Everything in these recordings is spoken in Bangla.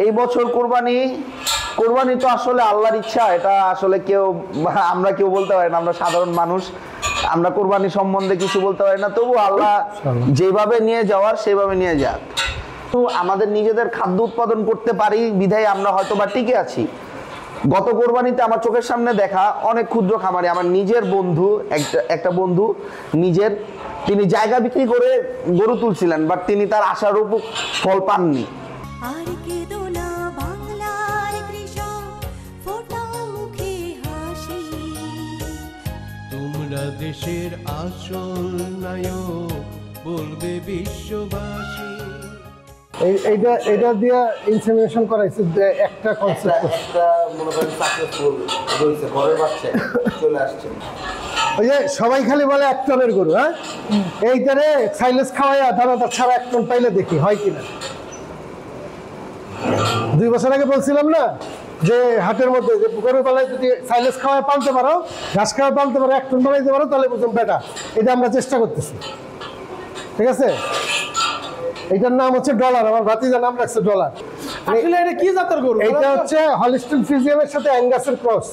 এই বছর কোরবানি তো আসলে আল্লাহর ইচ্ছা, এটা আসলে আমরা কেউ বলতে পারি না, আমরা সাধারণ মানুষ, আমরা কোরবানি সম্বন্ধে কিছু বলতে পারি না। তবু আল্লাহ যেভাবে নিয়ে যাওয়ার সেভাবে নিয়ে যাক। তো আমাদের নিজেদের খাদ্য উৎপাদন করতে পারি বিধায় আমরা হয়তো বা টিকে আছি। গত কোরবানিতে আমার চোখের সামনে দেখা অনেক ক্ষুদ্র খামারি, আমার নিজের বন্ধু, একটা বন্ধু তিনি জায়গা বিক্রি করে গরু তুলছিলেন, বাট তিনি তার আশারূপ ফল পাননি। তোমরা দেশের আসল নায়ক বলবে বিশ্ববাসী। এইটা দিয়ে ইনসেমিনেশন করাইছে, একটা কনসেপ্ট, একটা মনে করেন সাকসেসফুল হইছে, ঘরের বাচ্চা চলে আসছে। ওই যে সবাই খালি বলে 1 টনের গরু, হ্যাঁ এইটারে সাইলেন্স খাওয়াইয়া দানাদার ছাড়া 1 টন পাইলে দেখি হয় কিনা। 2 বছর আগে বলছিলাম না যে হাটের মধ্যে যে গরু পালায় যদি সাইলেন্স খাওয়ায় পালতে পারো, ঘাস খাওয়ায় পালতে পারো, 1 টন বানাইতে পারো, তাহলে বুঝুন বেটা। এটা আমরা চেষ্টা করতেছি, ঠিক আছে? এইটার নাম হচ্ছে ডলার, আমার ভাতিজার নাম রাখছে ডলার। আসলে এটা কি জাতের গরু? এটা হচ্ছে হলিস্টিন ফ্রিজিয়ানের সাথে অ্যাঙ্গাসের ক্রস।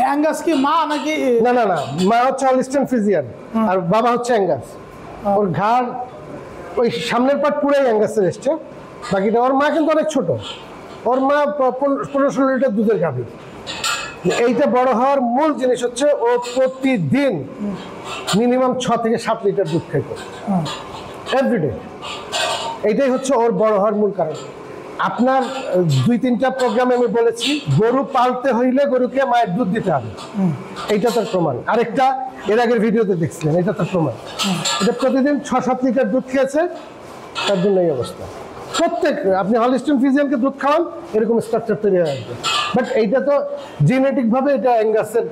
অ্যাঙ্গাস কি মা নাকি? না, মা হচ্ছে হলিস্টিন ফ্রিজিয়ান আর বাবা হচ্ছে অ্যাঙ্গাস। ওর ঘাড় ওই সামনের পাট পুরাই অ্যাঙ্গাসের এসছে, বাকিটা। ওর মা কিন্তু অনেক ছোট, ওর মা 15-16 লিটার দুধের গাভী। এইটা বড় হওয়ার মূল জিনিস হচ্ছে ও প্রতিদিন মিনিমাম 6 থেকে 7 লিটার দুধ খাইত এভরিডে। এইটাই হচ্ছে ওর বড় হওয়ার মূল কারণ। আপনার 2-3টা প্রোগ্রামে আমি বলেছি গরু পালতে হইলে গরুকে মায়ের দুধ দিতে হবে, এইটা তার প্রমাণ। আরেকটা এর আগের ভিডিওতে দেখছিলেন, এটা তার প্রমাণ। এটা প্রতিদিন 6-7 লিটার দুধ খেয়েছে, তার জন্য এই অবস্থা। আপনি হলিস্টিন ফ্রিজিয়ানকে দুধ খাওয়ান, এরকম স্ট্রাকচার তৈরি হয়ে আসবে। বাট এইটা তো জেনেটিকভাবে এটা অ্যাঙ্গাসের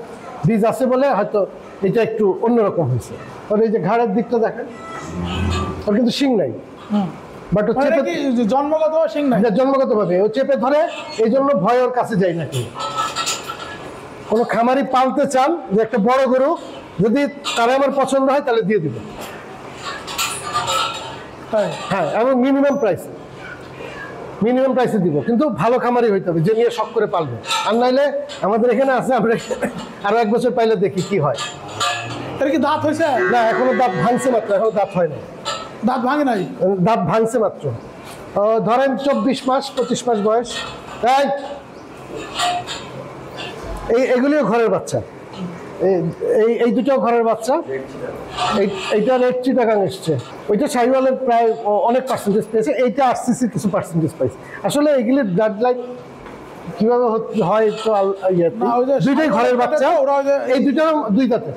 বীজ আছে বলে হয়তো এটা একটু অন্যরকম হয়েছে। ওর এই যে ঘাড়ের দিকটা দেখেন, ওর কিন্তু শিং নাই, বাট জন্মগত শিং নাই, জন্মগতভাবে ও চেপে ধরে, এই জন্য ভয় ওর কাছে যায় না কেউ। কোনো খামারি পালতে চান যে একটা বড় গরু যদি তারা আমার পছন্দ হয় তাহলে দিয়ে দিবে, হ্যাঁ, এবং মিনিমাম প্রাইসে দিব, কিন্তু ভালো খামারি হইতে হবে, যে নিয়ে শখ করে পালবে। আর নাইলে আমাদের এখানে আছে, আমরা আরো 1 বছর পাইলে দেখি কি হয়। এর কি দাঁত হয়েছে? না, এখনো দাঁত ভাঙছে মাত্র, এখনো দাঁত হয় না। দাঁত ভাঙে নাই? দাঁত ভাঙছে মাত্র। ধরেন 24 মাস 25 মাস বয়স। তাই এগুলিও ঘরের বাচ্চা, এই দুটো ঘরের বাচ্চা। এইটা রেড চিটাগাং এসছে, ওইটা শাহিওয়ালের প্রায় অনেক পার্সেন্টেজ পেয়েছে, এইটা আরসিসির কিছু পার্সেন্টেজ পাইছে। আসলে এগুলির ব্লাড লাইন কিভাবে হয় তো দুইটাই ঘরের বাচ্চা, এই দুইটার 2 দাঁতে।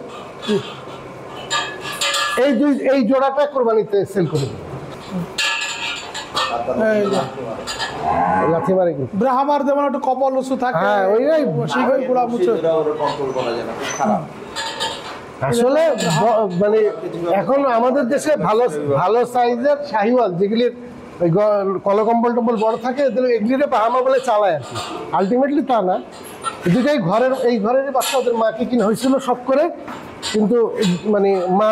এই জোড়াটা কোরবানিতে সেল করে দিই। লাথি মারে কি ব্রাহ্মার যেমন একটা কপাল উঁচু থাকে, হ্যাঁ, ওই শিখের গোড়া মুছে। আসলে মানে এখন আমাদের দেশে ভালো সাইজের শাহিওয়াল যেগুলির ওই কলকম্বল টম্বল বড় থাকে, এগুলিরে বাহামা বলে চালায় আর কি। আলটিমেটলি তা না, দুটাই এই ঘরেরই বাচ্চা। ওদের মাকে কিনে হয়েছিল সব করে, কিন্তু মানে মা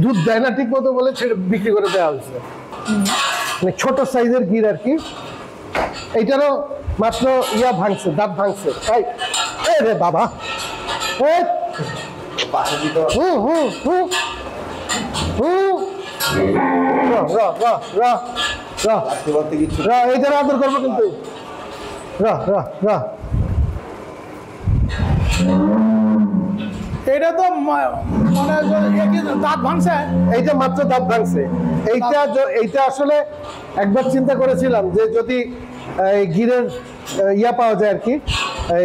দুধ দেয় না ঠিক মতো বলে ছেড়ে বিক্রি করে দেওয়া হয়েছে। মানে ছোট সাইজের গির আর কি। এইটারও মাত্র ভাঙছে, দাঁত ভাঙছে। তাই রে বাবা, এইটার আদর করবো কিন্তু। এটা তো মানে দাঁত ভাঙছে, এইটা মাত্র দাঁত ভাঙছে। এইটা আসলে একবার চিন্তা করেছিলাম যে যদি এই গিরের পাওয়া যায় আর কি,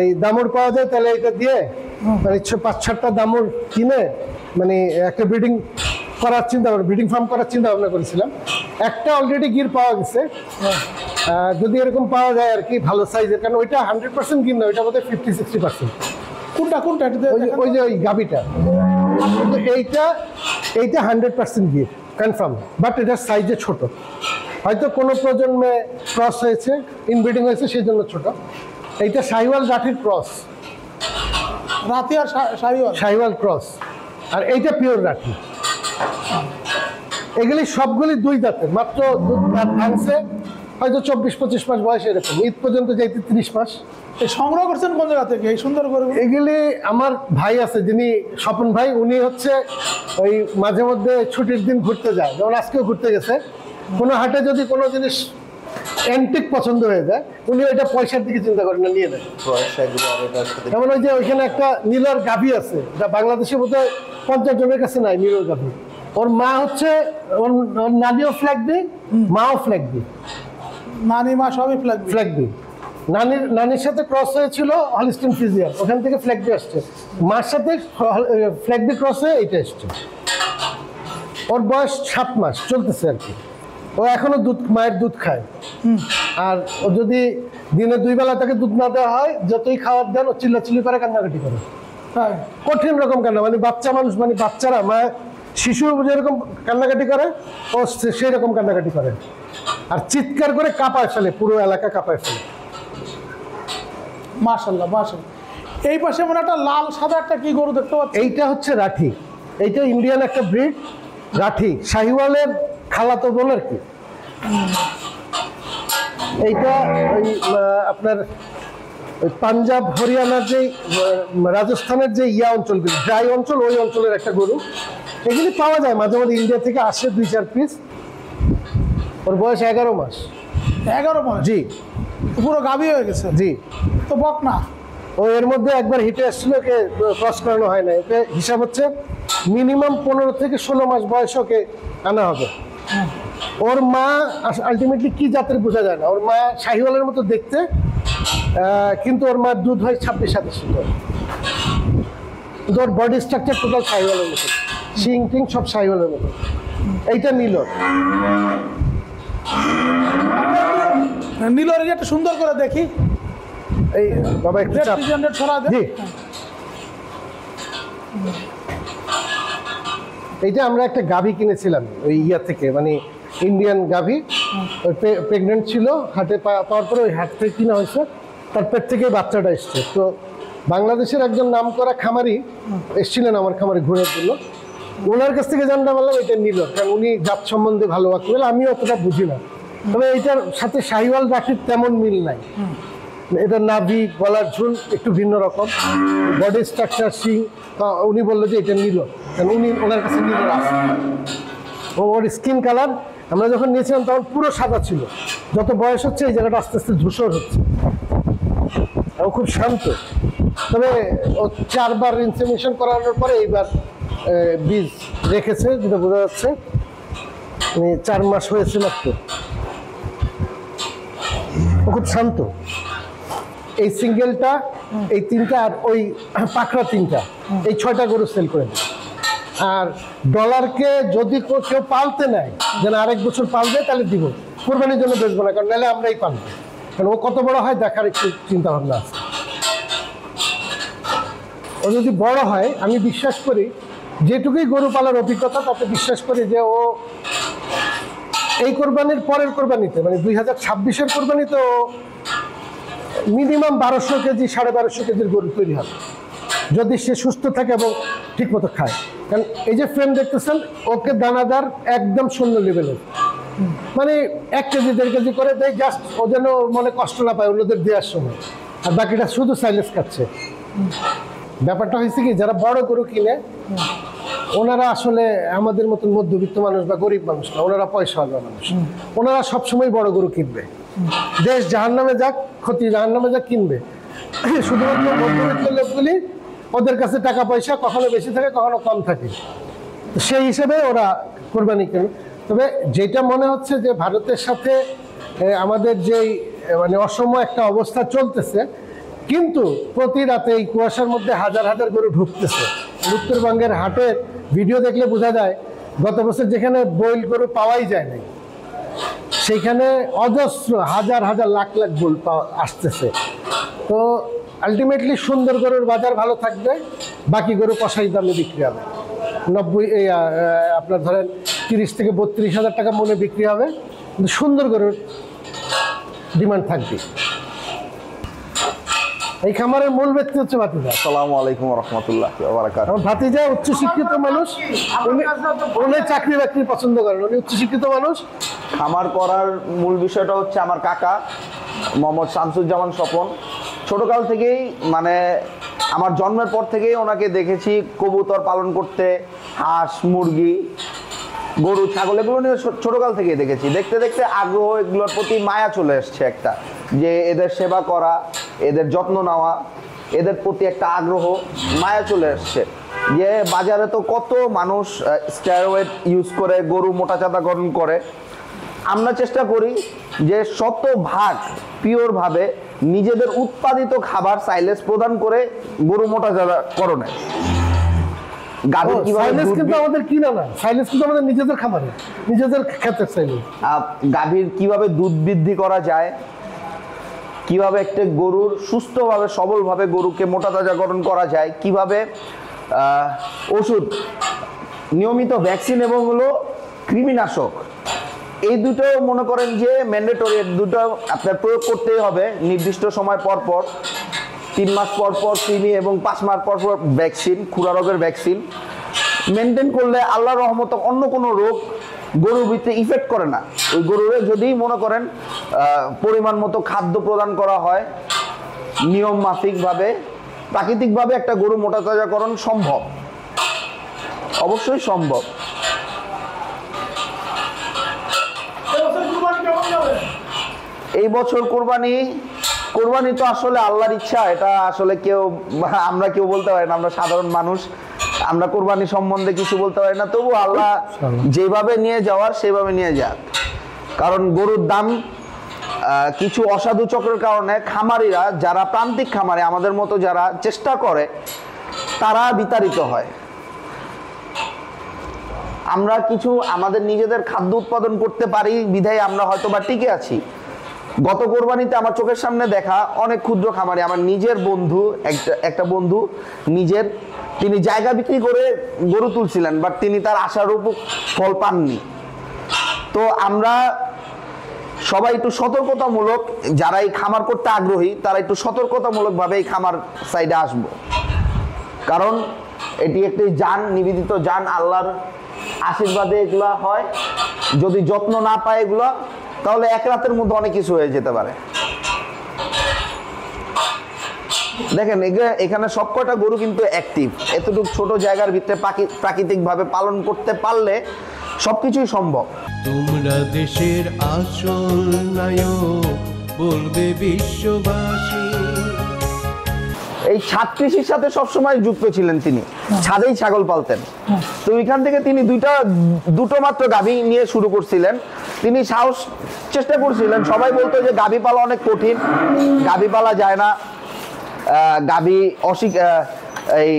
এই দামুর পাওয়া যায়, তাহলে এটা দিয়ে মানে 5-6টা দামুর কিনে মানে একটা ব্রিডিং ফার্ম করার চিন্তা ভাবনা করেছিলাম। একটা অলরেডি গির পাওয়া গেছে, যদি এরকম পাওয়া যায় আর কি ভালো সাইজের, কারণ ওইটা 100% গির না, ওইটা বোধহয় 50-60%। কোনটা ওই যে ওই গাবিটা, এইটা 100% গির কনফার্ম, বাট এটার সাইজে ছোট। হয়তো কোনো প্রজন্মে ক্রস হয়েছে, ইনব্রিডিং হয়েছে, সেই জন্য ছোট। এইটা শাহিওয়াল রাঠির ক্রস, রাঠি আর শাহিওয়াল ক্রস, আর এইটা পিওর রাঠি। এগুলি সবগুলি 2 দাঁতের, মাত্র দাঁত ভাঙছে, হয়তো 24-25 মাস বয়স, এরকম ঈদ পর্যন্ত যাইতে 30 মাস। এই সংগ্রহ করছেন কোন জায়গা থেকে এই সুন্দর গরু? এগুলি আমার ভাই আছে, যিনি স্বপন ভাই, উনি হচ্ছে ওই মাঝে মধ্যে ছুটির দিন ঘুরতে যায়, যেমন আজকেও ঘুরতে গেছে। কোনো হাটে যদি কোনো জিনিস অ্যান্টিক পছন্দ হয়ে যায়, উনি ওইটা পয়সার দিকে চিন্তা করেন না, নিয়ে নেন। যেমন ওই যে ওইখানে একটা নীলর গাভী আছে, যা বাংলাদেশে বোধহয় 50 জনের কাছে নাই, নীলর গাভী। ওর মা হচ্ছে, ওর নানিও ফ্ল্যাগবি, মাও ফ্ল্যাগবি, নানি মা সবই ফ্ল্যাগ। ফ্ল্যাগবি। নানির সাথে ক্রস হয়েছিল হলিস্টিন ফ্রিজিয়ান, ওখান থেকে ফ্ল্যাগবি আসছে। মার সাথে ফ্ল্যাগবি ক্রস হয়ে এইটা এসছে। ওর বয়স 7 মাস চলতেছে আর কি। ও এখনো মায়ের দুধ খায়। আর ও যদি দিনে 2 বেলা তাকে দুধ না দেওয়া হয়, যতই খাওয়ার দেন ও চিল্লাচিল্লি করে, কান্নাকাটি করে। হ্যাঁ, কঠিন রকম কান্না, মানে বাচ্চা মানুষ, মানে বাচ্চারা শিশু যেরকম কান্নাকাটি করে, ও সেই রকম কান্নাকাটি করে। আর চিৎকার করে কাঁপায় ফেলে, পুরো এলাকা কাঁপায় ফেলে। মাশাআল্লাহ মাশাআল্লাহ। এই পাশে মানে একটা লাল সাদা একটা কি গরু দেখতে পাচ্ছি? এইটা হচ্ছে রাঠি। এইটা ইন্ডিয়ান একটা ব্রিড, রাঠি, শাহিওয়ালের খালাতো বোন আর কি। এইটা ওই আপনার ওই পাঞ্জাব হরিয়ানার যে রাজস্থানের যে অঞ্চলগুলি, ড্রাই অঞ্চল, ওই অঞ্চলের একটা গরু। এগুলি পাওয়া যায় মাঝে মাঝে, ইন্ডিয়া থেকে আসে 2-4 পিস। ওর বয়স 11 মাস। 11 মাস? জি পুরো গাভী হয়ে গেছে। জি। তো বক না? ও এর মধ্যে একবার হিটে আসছিল, ওকে ক্রস করানো হয় না। ওকে হিসাব হচ্ছে মিনিমাম 15 থেকে 16 মাস বয়স ওকে আনা হবে। ওর মা আলটিমেটলি কি জাতের বোঝা যায় না। ওর মা শাহিওয়ালের মতো দেখতে, কিন্তু ওর মার দুধ হয় 26-27 লিটার। কিন্তু ওর বডি স্ট্রাকচার টোটাল শাহিওয়ালের মতো, শিং টিং সব শাহিওয়ালের মতো। এইটা নীলর। নীলর একটা সুন্দর করে দেখি। এই বাবা একটু চাপ। জি, এইটা আমরা একটা গাভী কিনেছিলাম ওই ইয়া থেকে, মানে ইন্ডিয়ান গাভী। ওই প্রেগনেন্ট ছিল, হাটে পাওয়ার পরে ওই হাট থেকে কিনা হয়েছে, তার পেট থেকে বাচ্চাটা এসছে। তো বাংলাদেশের একজন নামকরা খামারি এসেছিলেন আমার খামারে ঘোরার জন্য, ওনার কাছ থেকে জানতে পারলাম এটা নিল, কারণ উনি জাত সম্বন্ধে ভালো বাকি বলে, আমি অতটা বুঝি না। তবে এইটার সাথে শাহিওয়াল রাখির তেমন মিল নাই। এটা নাভি, গলার ঝুল একটু ভিন্ন রকম, বডি স্ট্রাকচার, সিং। উনি বললো যে এটা নিল, কারণ উনি ওনার কাছে নিল আছে। ওর স্কিন কালার আমরা যখন নিয়েছিলাম তখন পুরো সাদা ছিল, যত বয়স হচ্ছে এই জায়গাটা আস্তে আস্তে ধূসর হচ্ছে। ও খুব শান্ত। তবে ও 4 বার ইনসেমিনেশন করানোর পরে এইবার বীজ রেখেছে, যেটা বোঝা যাচ্ছে। 4 মাস হয়েছে মাত্র। ও খুব শান্ত। এই সিঙ্গেলটা, এই 3টা, আর ওই পাখরা 3টা, এই 6টা গরু সেল করে দেয়। আর ডলারকে যদি কেউ পালতে নেয়, যেন আরেক বছর পালবে, তাহলে দিব। কোরবানির জন্য বেচবো না, কারণ নাহলে আমরাই পালবো। কারণ ও কত বড় হয় দেখার একটু চিন্তা ভাবনা আছে। ও যদি বড় হয়, আমি বিশ্বাস করি, যেটুকুই গরু পালার অভিজ্ঞতা, তাতে বিশ্বাস করি যে ও এই কোরবানির পরের কোরবানিতে, মানে 2026-এর কোরবানিতে ও মিনিমাম 1200 কেজি, 1250 কেজির গরু তৈরি হবে, যদি সে সুস্থ থাকে এবং ঠিক মতো খায়। কারণ এই যে ফ্রেম দেখতেছেন, ওকে দানাদার একদম শূন্য লেভেলের, মানে 1 কেজি 1.5 কেজি করে দেয়, জাস্ট ও যেন মনে কষ্ট না পায় অন্যদের দেওয়ার সময়। আর বাকিটা শুধু সাইলেন্স খাচ্ছে। ব্যাপারটা হয়েছে কি, যারা বড় গরু কিনে, ওনারা আসলে আমাদের মতন মধ্যবিত্ত মানুষ বা গরিব মানুষ না, ওনারা পয়সাওয়ালা মানুষ। ওনারা সবসময় বড় গরু কিনবে। দেশ জাহান্নামে যাক, ক্ষতি জাহান্নামে যাক, কিনবে। শুধুমাত্র মধ্যবিত্ত লোকগুলি, ওদের কাছে টাকা পয়সা কখনো বেশি থাকে, কখনো কম থাকে, সেই হিসেবে ওরা কোরবানি কেনে। তবে যেটা মনে হচ্ছে যে ভারতের সাথে আমাদের যেই মানে অসম একটা অবস্থা চলতেছে, কিন্তু প্রতি রাতে এই কুয়াশার মধ্যে হাজার হাজার গরু ঢুকতেছে। উত্তরবঙ্গের হাটের ভিডিও দেখলে বোঝা যায়, গত বছর যেখানে বইল গরু পাওয়াই যায় নাই, সেইখানে অজস্র হাজার হাজার লাখ লাখ বইল আসতেছে। তো আলটিমেটলি সুন্দর গরুর বাজার ভালো থাকবে, বাকি গরু কষাই দামে বিক্রি হবে। 90 আপনার ধরেন 30 থেকে 32 হাজার টাকা মনে বিক্রি হবে, কিন্তু সুন্দর গরুর ডিমান্ড থাকবে। এই খামারের মূল ব্যক্তি হচ্ছে ভাতিজা। আসসালামু আলাইকুম ওয়া রাহমাতুল্লাহি ওয়া বারাকাতুহু। আমার ভাতিজা উচ্চশিক্ষিত মানুষ, উনি চাকরি বাকরি পছন্দ করেন, উনি উচ্চশিক্ষিত মানুষ। খামার করার মূল বিষয়টা হচ্ছে আমার কাকা মোহাম্মদ শামসুজ্জামান স্বপন। ছোটকাল থেকেই মানে আমার জন্মের পর থেকেই ওনাকে দেখেছি কবুতর পালন করতে, হাঁস মুরগি গরু ছাগল এগুলো নিয়ে ছোটকাল থেকেই দেখেছি। দেখতে দেখতে আগ্রহ, এগুলোর প্রতি মায়া চলে এসছে একটা, যে এদের সেবা করা, এদের যত্ন নেওয়া, এদের প্রতি একটা আগ্রহ মায়া চলে এসছে। যে বাজারে তো কত মানুষ স্টেরয়েড ইউজ করে গরু মোটাতাজাকরণ করে, আমরা চেষ্টা করি যে শতভাগ পিওরভাবে নিজেদের উৎপাদিত খাবার সাইলেজ প্রদান করে গরু মোটাতাজাকরণে। গাভীর কিভাবে সাইলেজ কিন্তু আমাদের কিনা না, সাইলেজ কিন্তু আমাদের নিজেদের খামারে, নিজেদের ক্ষেতের সাইলেজ। গাভীর কিভাবে দুধ বৃদ্ধি করা যায়, কিভাবে একটা গরুর সুস্থভাবে সবলভাবে গরুকে মোটাতাজাকরণ করা যায়, কিভাবে ওষুধ নিয়মিত ভ্যাকসিন এবং হলো কৃমিনাশক, এই দুটো মনে করেন যে ম্যান্ডেটরি, দুটো আপনার প্রয়োগ করতেই হবে নির্দিষ্ট সময় পর পর। 3 মাস পর পর কৃমি এবং 5 মাস পর পর ভ্যাকসিন, খুরা রোগের ভ্যাকসিন মেনটেন করলে আল্লাহর রহমত অন্য কোনো রোগ গরুর ভিতরে ইফেক্ট করে না। ওই গরুরে যদি মনে করেন পরিমাণ মতো খাদ্য প্রদান করা হয় নিয়ম মাফিকভাবে, প্রাকৃতিকভাবে একটা গরু মোটাতাজাকরণ সম্ভব, অবশ্যই সম্ভব। এই বছর কোরবানি তো আসলে আল্লাহর ইচ্ছা, এটা আসলে আমরা কেউ বলতে পারি না, আমরা সাধারণ মানুষ, আমরা কোরবানি সম্বন্ধে কিছু বলতে পারি না। তবু আল্লাহ যেভাবে নিয়ে যাওয়ার সেভাবে নিয়ে যাক। কারণ গরুর দাম কিছু অসাধু চক্রের কারণে খামারিরা, যারা প্রান্তিক খামারে আমাদের মতো যারা চেষ্টা করে, তারা বিতাড়িত হয়। আমরা কিছু আমাদের নিজেদের খাদ্য উৎপাদন করতে পারি বিধায় আমরা হয়তো বা টিকে আছি। গত কোরবানিতে আমার চোখের সামনে দেখা অনেক ক্ষুদ্র খামারি, আমার নিজের বন্ধু, একটা বন্ধু তিনি জায়গা বিক্রি করে গরু তুলছিলেন, বাট তিনি তার আশারূপ ফল পাননি। তো আমরা সবাই একটু সতর্কতামূলক, যারা এই খামার করতে আগ্রহী তারা একটু সতর্কতামূলকভাবে এই খামার সাইডে আসব। কারণ এটি একটি জান, নিবেদিত জান, আল্লাহর আশীর্বাদে এগুলা হয়। যদি যত্ন না পায় এগুলো, তাহলে এক রাতের মধ্যে অনেক কিছু হয়ে যেতে পারে। দেখেন এখানে সবকটা গরু কিন্তু অ্যাক্টিভ। এতটুকু ছোট জায়গার ভিতরে প্রাকৃতিকভাবে পালন করতে পারলে সবকিছুই সম্ভব। তোমরা দেশের আসল নায়ক, বলবে বিশ্ববাসী। এই ছাদ কৃষির সাথে সবসময় যুক্ত ছিলেন তিনি, ছাদেই ছাগল পালতেন। তো ওইখান থেকে তিনি দুটো মাত্র গাভী নিয়ে শুরু করছিলেন। তিনি সাহস চেষ্টা করছিলেন, সবাই বলতো যে গাভী পালা অনেক কঠিন, গাভী পালা যায় না, এই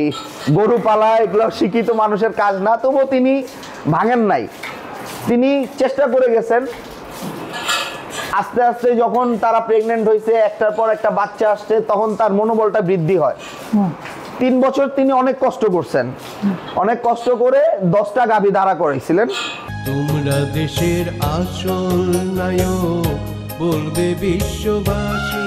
গরু পালা এগুলো শিক্ষিত মানুষের কাজ না। তবুও তিনি ভাঙেন নাই, তিনি চেষ্টা করে গেছেন। আস্তে আস্তে যখন তারা প্রেগনেন্ট হয়েছে, একটার পর একটা বাচ্চা আসছে, তখন তার মনোবলটা বৃদ্ধি হয়। 3 বছর তিনি অনেক কষ্ট করছেন, অনেক কষ্ট করে 10টা গাভী দাঁড়া করেছিলেন। তোমরা দেশের আসল নায়ক, বলবে বিশ্ববাসী।